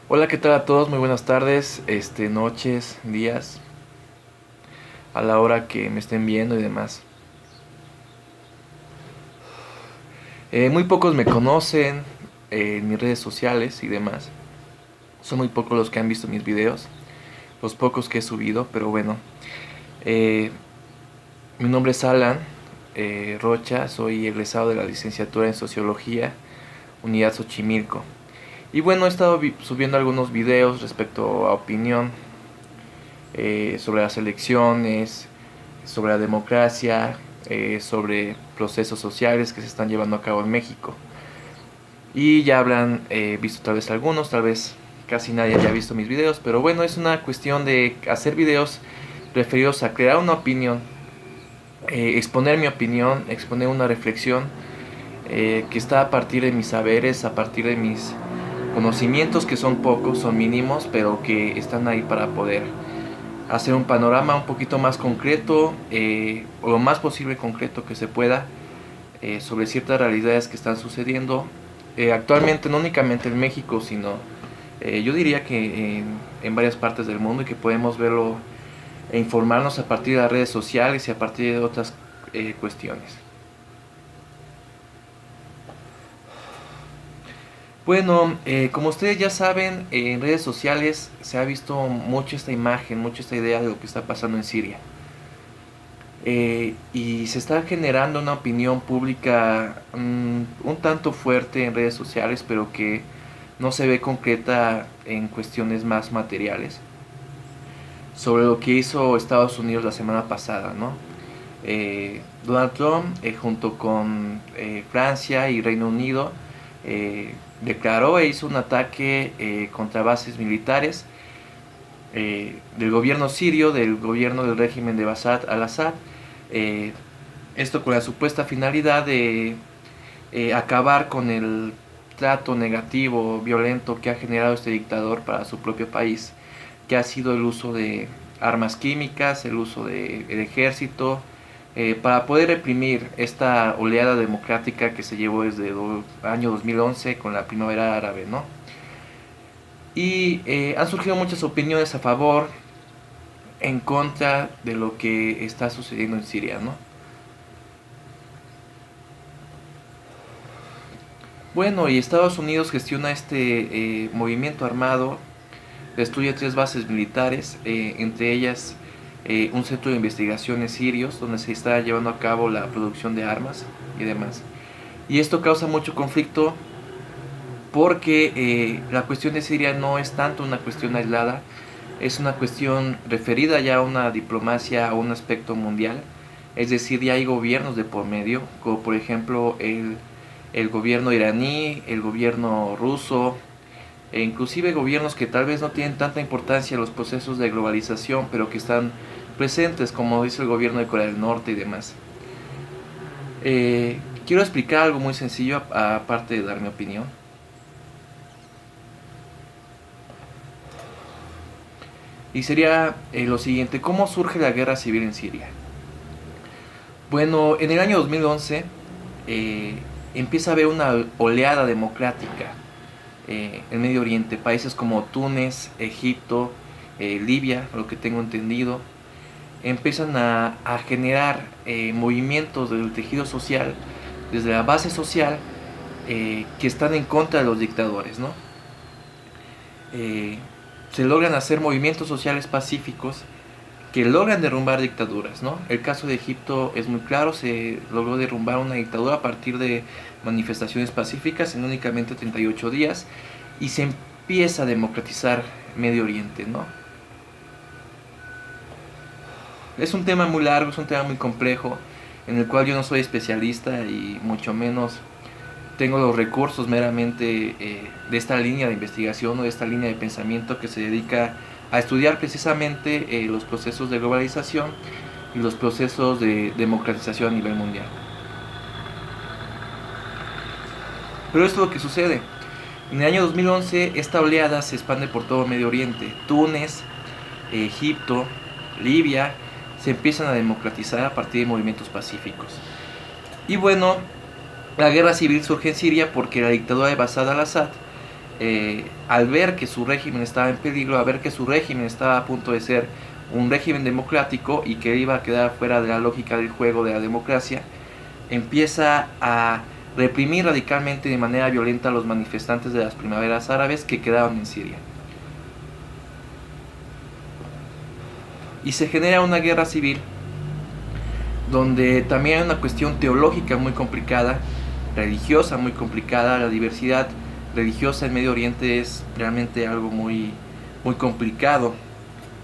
Hola, ¿qué tal a todos? Muy buenas tardes, noches, días, a la hora que me estén viendo y demás. Muy pocos me conocen en mis redes sociales y demás. Son muy pocos los que han visto mis videos, los pocos que he subido, pero bueno. Eh, Mi nombre es Alan Rocha, soy egresado de la licenciatura en Sociología, Unidad Xochimilco. Y bueno, he estado subiendo algunos videos respecto a opinión sobre las elecciones, sobre la democracia, sobre procesos sociales que se están llevando a cabo en México. Y ya habrán visto tal vez algunos, tal vez casi nadie haya visto mis videos, pero bueno, es una cuestión de hacer videos referidos a crear una opinión, exponer mi opinión, exponer una reflexión que está a partir de mis saberes, a partir de mis conocimientos, que son pocos, son mínimos, pero que están ahí para poder hacer un panorama un poquito más concreto, o lo más posible concreto que se pueda, sobre ciertas realidades que están sucediendo actualmente, no únicamente en México, sino yo diría que en varias partes del mundo, y que podemos verlo e informarnos a partir de las redes sociales y a partir de otras cuestiones. Bueno, como ustedes ya saben, en redes sociales se ha visto mucho esta imagen, mucho esta idea de lo que está pasando en Siria. Y se está generando una opinión pública un tanto fuerte en redes sociales, pero que no se ve concreta en cuestiones más materiales, sobre lo que hizo Estados Unidos la semana pasada, ¿no? Donald Trump, junto con Francia y Reino Unido, declaró e hizo un ataque contra bases militares del gobierno sirio, del gobierno del régimen de Bashar al-Assad. eh, Esto con la supuesta finalidad de acabar con el trato negativo, violento que ha generado este dictador para su propio país, que ha sido el uso de armas químicas, el uso del ejército, para poder reprimir esta oleada democrática que se llevó desde el año 2011 con la primavera árabe, ¿no? Y han surgido muchas opiniones a favor, en contra de lo que está sucediendo en Siria, ¿no? Bueno, y Estados Unidos gestiona este movimiento armado, destruye tres bases militares, entre ellas un centro de investigaciones sirios, donde se está llevando a cabo la producción de armas y demás. Y esto causa mucho conflicto porque la cuestión de Siria no es tanto una cuestión aislada, es una cuestión referida ya a una diplomacia, a un aspecto mundial. Es decir, ya hay gobiernos de por medio, como por ejemplo el gobierno iraní, el gobierno ruso, e inclusive gobiernos que tal vez no tienen tanta importancia en los procesos de globalización, pero que están presentes, como dice el gobierno de Corea del Norte y demás. Quiero explicar algo muy sencillo, aparte de dar mi opinión. Y sería lo siguiente: ¿cómo surge la guerra civil en Siria? Bueno, en el año 2011 empieza a haber una oleada democrática en Medio Oriente. Países como Túnez, Egipto, Libia, lo que tengo entendido, empiezan a generar movimientos del tejido social, desde la base social, que están en contra de los dictadores, ¿no? Eh, Se logran hacer movimientos sociales pacíficos que logran derrumbar dictaduras, ¿no? El caso de Egipto es muy claro, se logró derrumbar una dictadura a partir de manifestaciones pacíficas en únicamente 38 días, y se empieza a democratizar Medio Oriente, ¿no? Es un tema muy largo, es un tema muy complejo, en el cual yo no soy especialista y mucho menos tengo los recursos meramente de esta línea de investigación o de esta línea de pensamiento que se dedica a estudiar precisamente los procesos de globalización y los procesos de democratización a nivel mundial. Pero esto es lo que sucede. En el año 2011 esta oleada se expande por todo Medio Oriente. Túnez, Egipto, Libia se empiezan a democratizar a partir de movimientos pacíficos. Y bueno, la guerra civil surge en Siria porque la dictadura de Bashar al-Assad al ver que su régimen estaba en peligro, al ver que su régimen estaba a punto de ser un régimen democrático y que iba a quedar fuera de la lógica del juego de la democracia, empieza a reprimir radicalmente de manera violenta a los manifestantes de las primaveras árabes que quedaban en Siria. Y se genera una guerra civil donde también hay una cuestión teológica muy complicada, religiosa muy complicada. La diversidad religiosa en Medio Oriente es realmente algo muy complicado.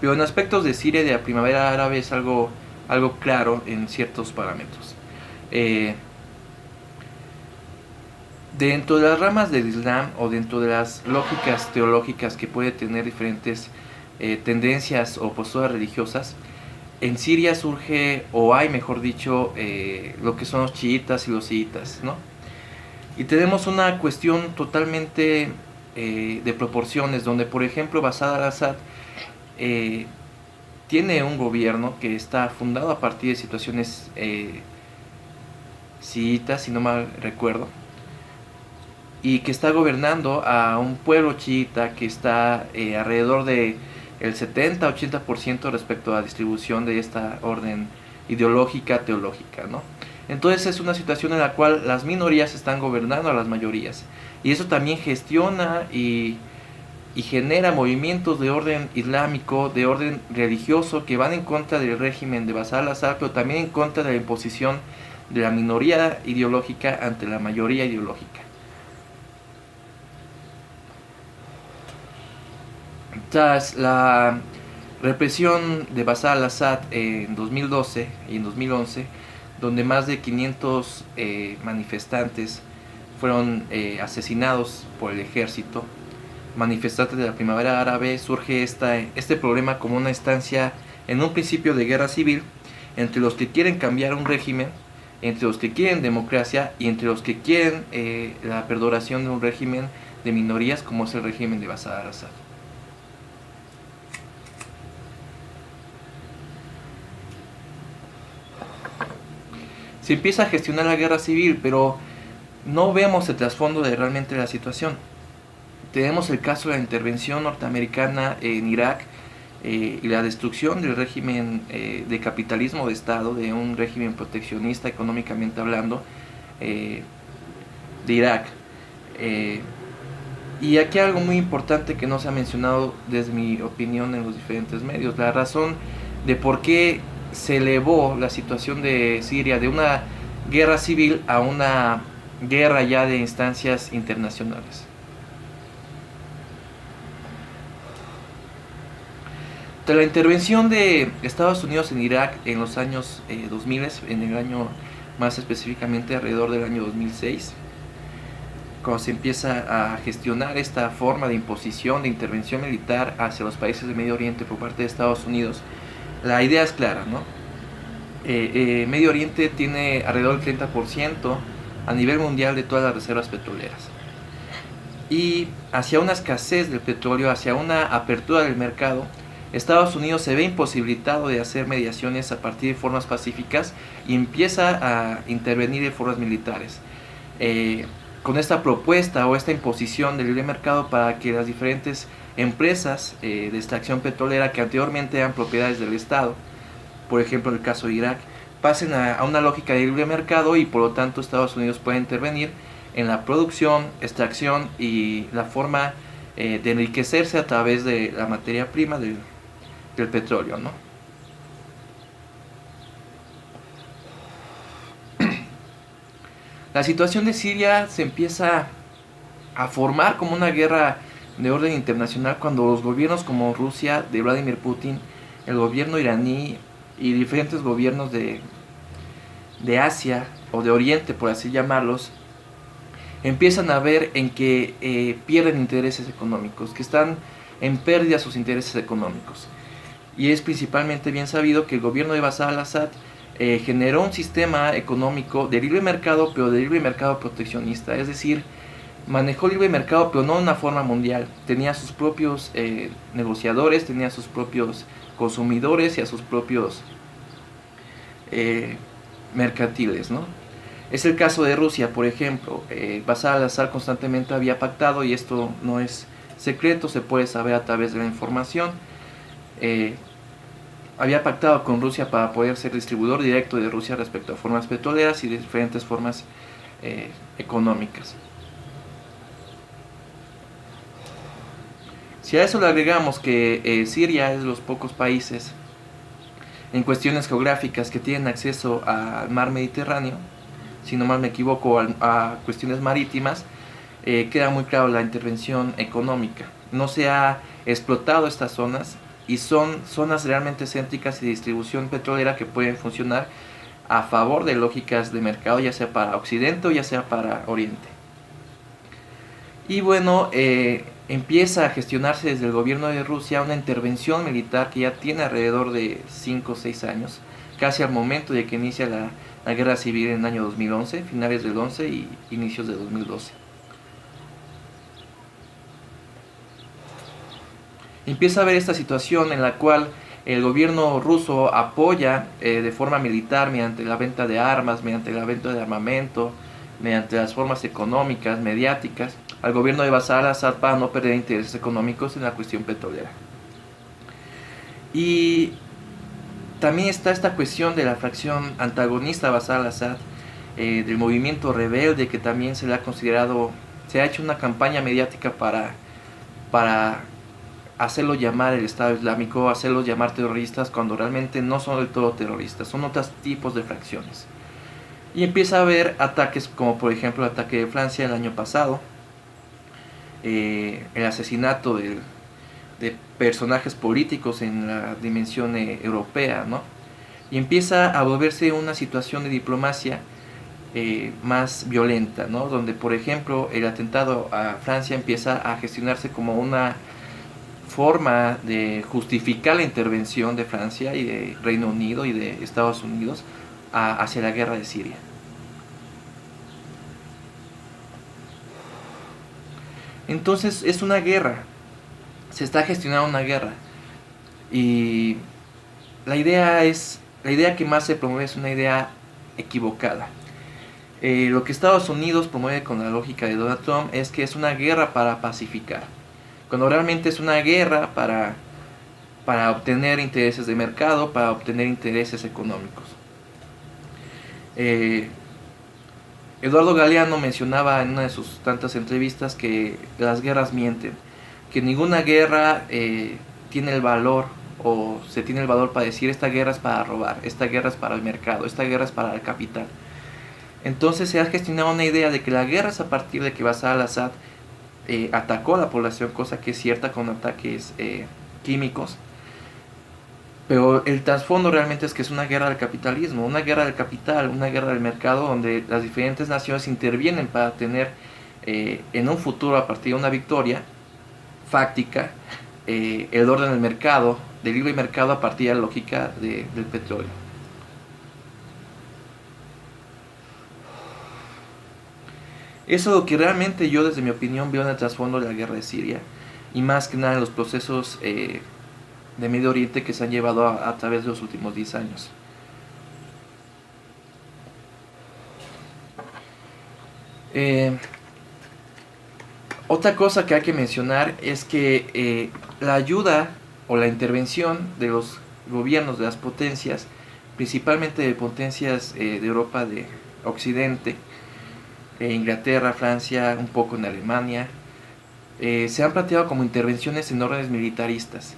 Pero en aspectos de Siria y de la primavera árabe es algo claro en ciertos parámetros. Dentro de las ramas del Islam o dentro de las lógicas teológicas que puede tener diferentes tendencias o posturas religiosas, en Siria surge, o hay mejor dicho, lo que son los chiitas y los siitas, ¿no? Y tenemos una cuestión totalmente de proporciones, donde por ejemplo Bashar al-Assad tiene un gobierno que está fundado a partir de situaciones chiitas, si no mal recuerdo, y que está gobernando a un pueblo chiita que está alrededor de el 70-80% respecto a la distribución de esta orden ideológica teológica, ¿no? Entonces es una situación en la cual las minorías están gobernando a las mayorías, y eso también gestiona y genera movimientos de orden islámico, de orden religioso, que van en contra del régimen de Bashar al-Assad, pero también en contra de la imposición de la minoría ideológica ante la mayoría ideológica. Tras la represión de Bashar al-Assad en 2012 y en 2011, donde más de 500 manifestantes fueron asesinados por el ejército, manifestantes de la primavera árabe, surge este problema como una instancia en un principio de guerra civil entre los que quieren cambiar un régimen, entre los que quieren democracia y entre los que quieren la perduración de un régimen de minorías como es el régimen de Bashar al-Assad. Se empieza a gestionar la guerra civil, pero no vemos el trasfondo de realmente la situación. Tenemos el caso de la intervención norteamericana en Irak y la destrucción del régimen de capitalismo de Estado, de un régimen proteccionista económicamente hablando, de Irak. Y aquí algo muy importante que no se ha mencionado desde mi opinión en los diferentes medios, la razón de por qué se elevó la situación de Siria de una guerra civil a una guerra ya de instancias internacionales. Tras la intervención de Estados Unidos en Irak en los años 2000, en el año más específicamente alrededor del año 2006, cuando se empieza a gestionar esta forma de imposición, de intervención militar hacia los países de Medio Oriente por parte de Estados Unidos, la idea es clara, ¿no? Medio Oriente tiene alrededor del 30% a nivel mundial de todas las reservas petroleras. Y hacia una escasez del petróleo, hacia una apertura del mercado, Estados Unidos se ve imposibilitado de hacer mediaciones a partir de formas pacíficas y empieza a intervenir de formas militares. Con esta propuesta o esta imposición del libre mercado para que las diferentes empresas de extracción petrolera que anteriormente eran propiedades del Estado, por ejemplo el caso de Irak, pasen a una lógica de libre mercado y por lo tanto Estados Unidos puede intervenir en la producción, extracción y la forma de enriquecerse a través de la materia prima del petróleo, ¿no? La situación de Siria se empieza a formar como una guerra de orden internacional cuando los gobiernos como Rusia de Vladimir Putin, el gobierno iraní y diferentes gobiernos de Asia o de Oriente, por así llamarlos, empiezan a ver en que pierden intereses económicos, que están en pérdida sus intereses económicos. Y es principalmente bien sabido que el gobierno de Bashar al-Assad generó un sistema económico de libre mercado, pero de libre mercado proteccionista, es decir, manejó libre mercado pero no de una forma mundial. Tenía sus propios negociadores, tenía sus propios consumidores y a sus propios mercantiles, ¿no? Es el caso de Rusia, por ejemplo. Bashar al-Assad constantemente había pactado, y esto no es secreto, se puede saber a través de la información. eh, Había pactado con Rusia para poder ser distribuidor directo de Rusia respecto a formas petroleras y de diferentes formas económicas. Si a eso le agregamos que Siria es de los pocos países en cuestiones geográficas que tienen acceso al mar Mediterráneo, si no mal me equivoco, a cuestiones marítimas, queda muy claro la intervención económica. No se ha explotado estas zonas, y son zonas realmente céntricas y de distribución petrolera que pueden funcionar a favor de lógicas de mercado, ya sea para Occidente o ya sea para Oriente. Y bueno, empieza a gestionarse desde el gobierno de Rusia una intervención militar que ya tiene alrededor de 5 o 6 años, casi al momento de que inicia la guerra civil en el año 2011, finales del 11 y inicios de 2012. Empieza a haber esta situación en la cual el gobierno ruso apoya de forma militar, mediante la venta de armas, mediante la venta de armamento, mediante las formas económicas, mediáticas, al gobierno de Bashar al-Assad para no perder intereses económicos en la cuestión petrolera. Y también está esta cuestión de la fracción antagonista a Bashar al-Assad, del movimiento rebelde, que también se le ha considerado, se ha hecho una campaña mediática para hacerlo llamar el Estado Islámico, hacerlos llamar terroristas, cuando realmente no son del todo terroristas, son otros tipos de fracciones. Y empieza a haber ataques como por ejemplo el ataque de Francia el año pasado, el asesinato de personajes políticos en la dimensión europea, ¿no? Y empieza a volverse una situación de diplomacia más violenta, ¿no? Donde por ejemplo el atentado a Francia empieza a gestionarse como una forma de justificar la intervención de Francia y de Reino Unido y de Estados Unidos hacia la guerra de Siria. Entonces es una guerra, se está gestionando una guerra, y la idea que más se promueve es una idea equivocada. Lo que Estados Unidos promueve con la lógica de Donald Trump es que es una guerra para pacificar, cuando realmente es una guerra para obtener intereses de mercado, para obtener intereses económicos. Eduardo Galeano mencionaba en una de sus tantas entrevistas que las guerras mienten, que ninguna guerra tiene el valor, o se tiene el valor para decir esta guerra es para robar, esta guerra es para el mercado, esta guerra es para el capital. Entonces se ha gestionado una idea de que la guerra es a partir de que Bashar al-Assad atacó a la población, cosa que es cierta, con ataques químicos. Pero el trasfondo realmente es que es una guerra del capitalismo, una guerra del capital, una guerra del mercado, donde las diferentes naciones intervienen para tener en un futuro, a partir de una victoria fáctica, el orden del mercado, del libre mercado, a partir de la lógica del petróleo. Eso es lo que realmente yo, desde mi opinión, veo en el trasfondo de la guerra de Siria, y más que nada en los procesos de Medio Oriente que se han llevado a través de los últimos 10 años. Otra cosa que hay que mencionar es que la ayuda o la intervención de los gobiernos de las potencias, principalmente de potencias de Europa de Occidente, Inglaterra, Francia, un poco en Alemania, se han planteado como intervenciones en órdenes militaristas.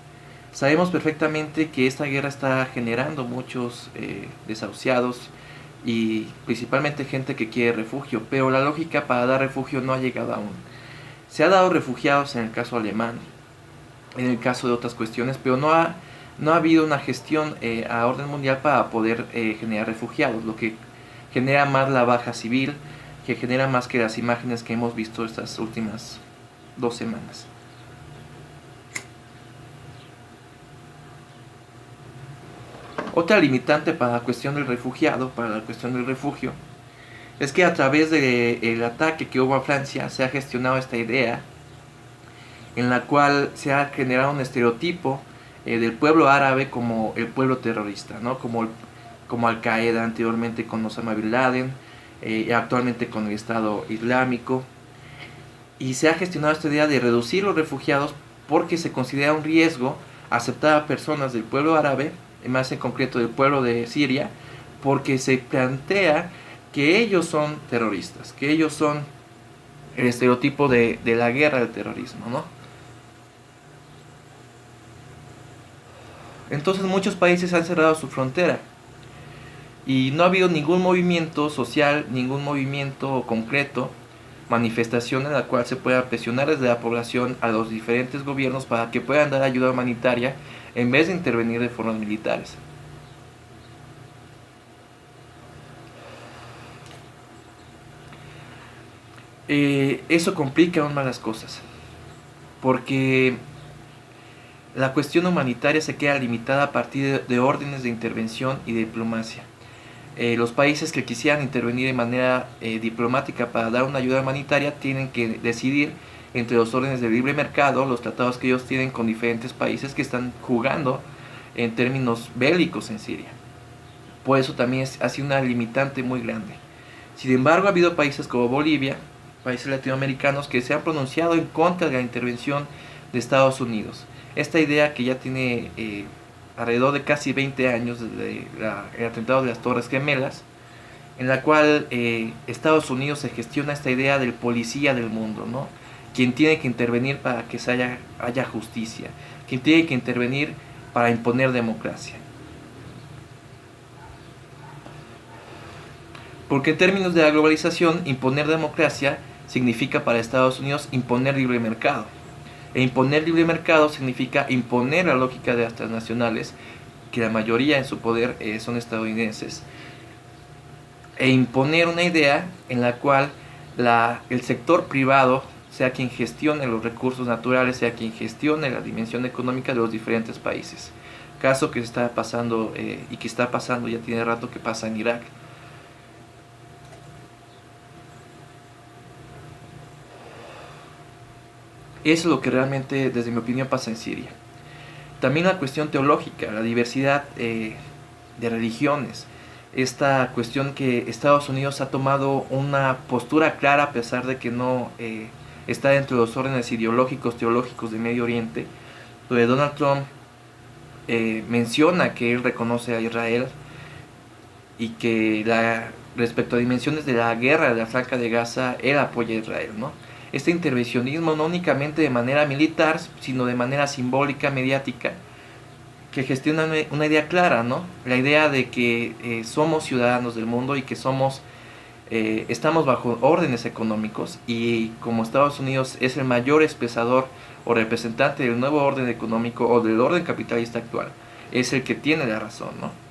Sabemos perfectamente que esta guerra está generando muchos desahuciados, y principalmente gente que quiere refugio, pero la lógica para dar refugio no ha llegado aún. Se ha dado refugiados en el caso alemán, en el caso de otras cuestiones, pero no ha habido una gestión a orden mundial para poder generar refugiados, lo que genera más la baja civil, que genera más que las imágenes que hemos visto estas últimas 2 semanas. Otra limitante para la cuestión del refugiado, para la cuestión del refugio, es que a través del ataque que hubo a Francia se ha gestionado esta idea en la cual se ha generado un estereotipo del pueblo árabe como el pueblo terrorista, ¿no? Como Al Qaeda anteriormente con Osama Bin Laden, actualmente con el Estado Islámico, y se ha gestionado esta idea de reducir los refugiados porque se considera un riesgo aceptar a personas del pueblo árabe, más en concreto del pueblo de Siria, porque se plantea que ellos son terroristas, que ellos son el estereotipo de la guerra del terrorismo, ¿no? Entonces muchos países han cerrado su frontera y no ha habido ningún movimiento social, ningún movimiento concreto, manifestación en la cual se pueda presionar desde la población a los diferentes gobiernos para que puedan dar ayuda humanitaria en vez de intervenir de formas militares. Eso complica aún más las cosas, porque la cuestión humanitaria se queda limitada a partir de órdenes de intervención y de diplomacia. Los países que quisieran intervenir de manera diplomática para dar una ayuda humanitaria tienen que decidir entre los órdenes de libre mercado, los tratados que ellos tienen con diferentes países que están jugando en términos bélicos en Siria. Por eso también ha sido una limitante muy grande. Sin embargo, ha habido países como Bolivia, países latinoamericanos que se han pronunciado en contra de la intervención de Estados Unidos. Esta idea que ya tiene alrededor de casi 20 años desde el atentado de las Torres Gemelas, en la cual Estados Unidos se gestiona esta idea del policía del mundo, ¿no? Quien tiene que intervenir para que haya justicia, quien tiene que intervenir para imponer democracia. Porque en términos de la globalización, imponer democracia significa para Estados Unidos imponer libre mercado. E imponer libre mercado significa imponer la lógica de las transnacionales, que la mayoría en su poder son estadounidenses, e imponer una idea en la cual el sector privado sea quien gestione los recursos naturales, sea quien gestione la dimensión económica de los diferentes países. Caso que está pasando y que está pasando, ya tiene rato que pasa en Irak. Eso es lo que realmente, desde mi opinión, pasa en Siria. También la cuestión teológica, la diversidad de religiones. Esta cuestión que Estados Unidos ha tomado una postura clara a pesar de que no está dentro de los órdenes ideológicos, teológicos de Medio Oriente, donde Donald Trump menciona que él reconoce a Israel y que respecto a dimensiones de la guerra de la Franja de Gaza, él apoya a Israel, ¿no? Este intervencionismo no únicamente de manera militar, sino de manera simbólica, mediática, que gestiona una idea clara, ¿no? La idea de que somos ciudadanos del mundo y que estamos bajo órdenes económicos, y como Estados Unidos es el mayor expresador o representante del nuevo orden económico o del orden capitalista actual, es el que tiene la razón, ¿no?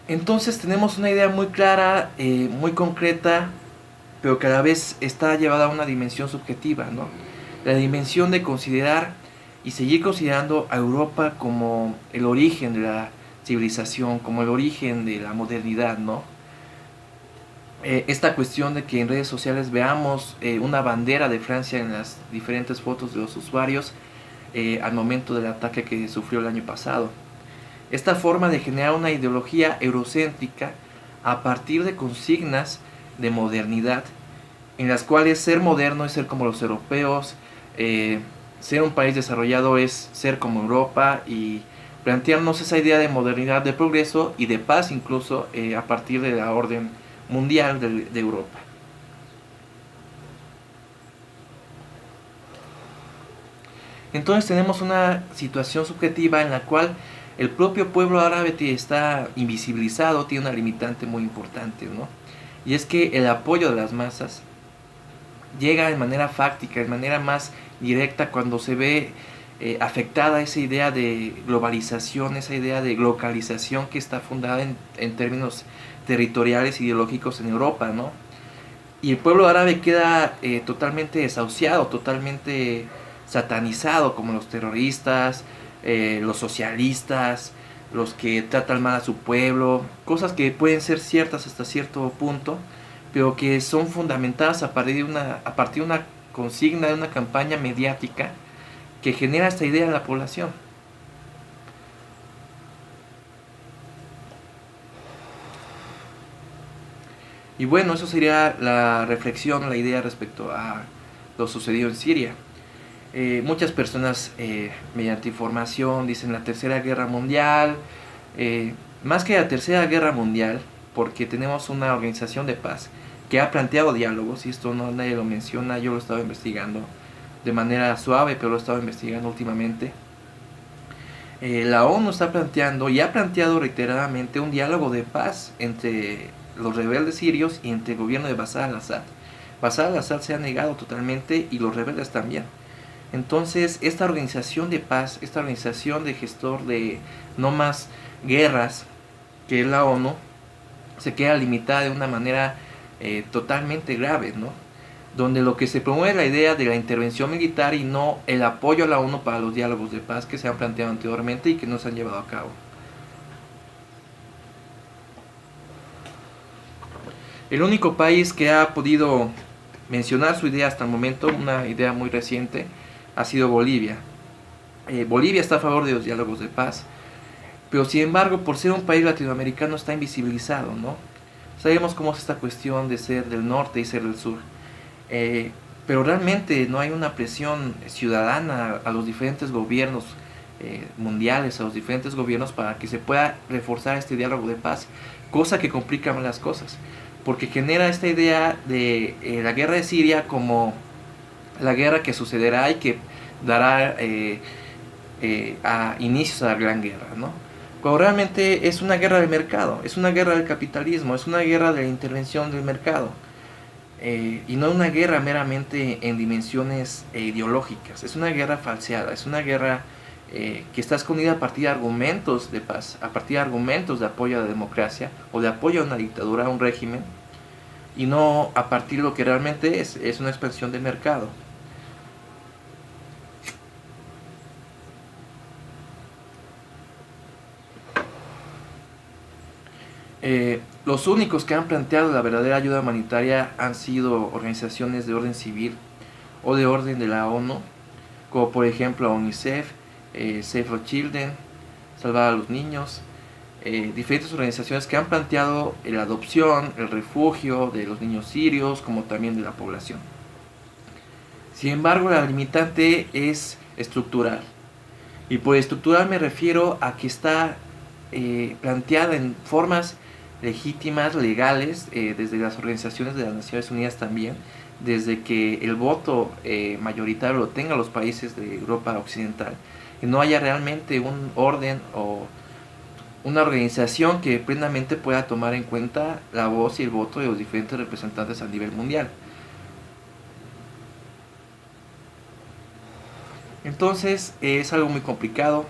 Entonces tenemos una idea muy clara, muy concreta, pero que a la vez está llevada a una dimensión subjetiva, ¿no? La dimensión de considerar y seguir considerando a Europa como el origen de la civilización, como el origen de la modernidad, ¿no? Esta cuestión de que en redes sociales veamos una bandera de Francia en las diferentes fotos de los usuarios al momento del ataque que sufrió el año pasado. Esta forma de generar una ideología eurocéntrica a partir de consignas de modernidad, en las cuales ser moderno es ser como los europeos, ser un país desarrollado es ser como Europa, y plantearnos esa idea de modernidad, de progreso y de paz incluso a partir de la orden mundial de Europa. Entonces tenemos una situación subjetiva en la cual el propio pueblo árabe está invisibilizado, tiene una limitante muy importante, ¿no? Y es que el apoyo de las masas llega de manera fáctica, de manera más directa, cuando se ve afectada esa idea de globalización, esa idea de localización que está fundada en términos territoriales, ideológicos en Europa, ¿no? Y el pueblo árabe queda totalmente desahuciado, totalmente satanizado, como los terroristas, los socialistas, los que tratan mal a su pueblo, cosas que pueden ser ciertas hasta cierto punto, pero que son fundamentadas a partir de una consigna, de una campaña mediática que genera esta idea en la población. Y bueno, eso sería la reflexión, la idea respecto a lo sucedido en Siria. Muchas personas mediante información dicen la Tercera Guerra Mundial, eh, más que la Tercera Guerra Mundial, porque tenemos una organización de paz que ha planteado diálogos, y esto no nadie lo menciona, yo lo he estado investigando de manera suave, pero lo he estado investigando últimamente. La ONU está planteando y ha planteado reiteradamente un diálogo de paz entre los rebeldes sirios y entre el gobierno de Bashar al-Assad. Bashar al-Assad se ha negado totalmente y los rebeldes también. Entonces, esta organización de paz, esta organización de gestor de no más guerras, que es la ONU, se queda limitada de una manera totalmente grave, ¿no? Donde lo que se promueve es la idea de la intervención militar y no el apoyo a la ONU para los diálogos de paz que se han planteado anteriormente y que no se han llevado a cabo. El único país que ha podido mencionar su idea hasta el momento, una idea muy reciente, ha sido Bolivia. Bolivia está a favor de los diálogos de paz, pero sin embargo, por ser un país latinoamericano está invisibilizado, ¿no? Sabemos cómo es esta cuestión de ser del norte y ser del sur. Eh, pero realmente no hay una presión ciudadana a los diferentes gobiernos mundiales, a los diferentes gobiernos para que se pueda reforzar este diálogo de paz, cosa que complica más las cosas, porque genera esta idea de la guerra de Siria como la guerra que sucederá y que dará a inicios a la gran guerra, ¿no? Cuando realmente es una guerra del mercado, es una guerra del capitalismo, es una guerra de la intervención del mercado. Y no una guerra meramente en dimensiones ideológicas, es una guerra falseada, es una guerra que está escondida a partir de argumentos de paz, a partir de argumentos de apoyo a la democracia o de apoyo a una dictadura, a un régimen, y no a partir de lo que realmente es una expansión del mercado. Los únicos que han planteado la verdadera ayuda humanitaria han sido organizaciones de orden civil o de orden de la ONU, como por ejemplo UNICEF, Save the Children, Salvar a los Niños, diferentes organizaciones que han planteado la adopción, el refugio de los niños sirios, como también de la población. Sin embargo, la limitante es estructural. Y por estructural me refiero a que está planteada en formas legítimas, legales, desde las organizaciones de las Naciones Unidas también, desde que el voto mayoritario lo tengan los países de Europa Occidental, y no haya realmente un orden o una organización que plenamente pueda tomar en cuenta la voz y el voto de los diferentes representantes a nivel mundial. Entonces es algo muy complicado,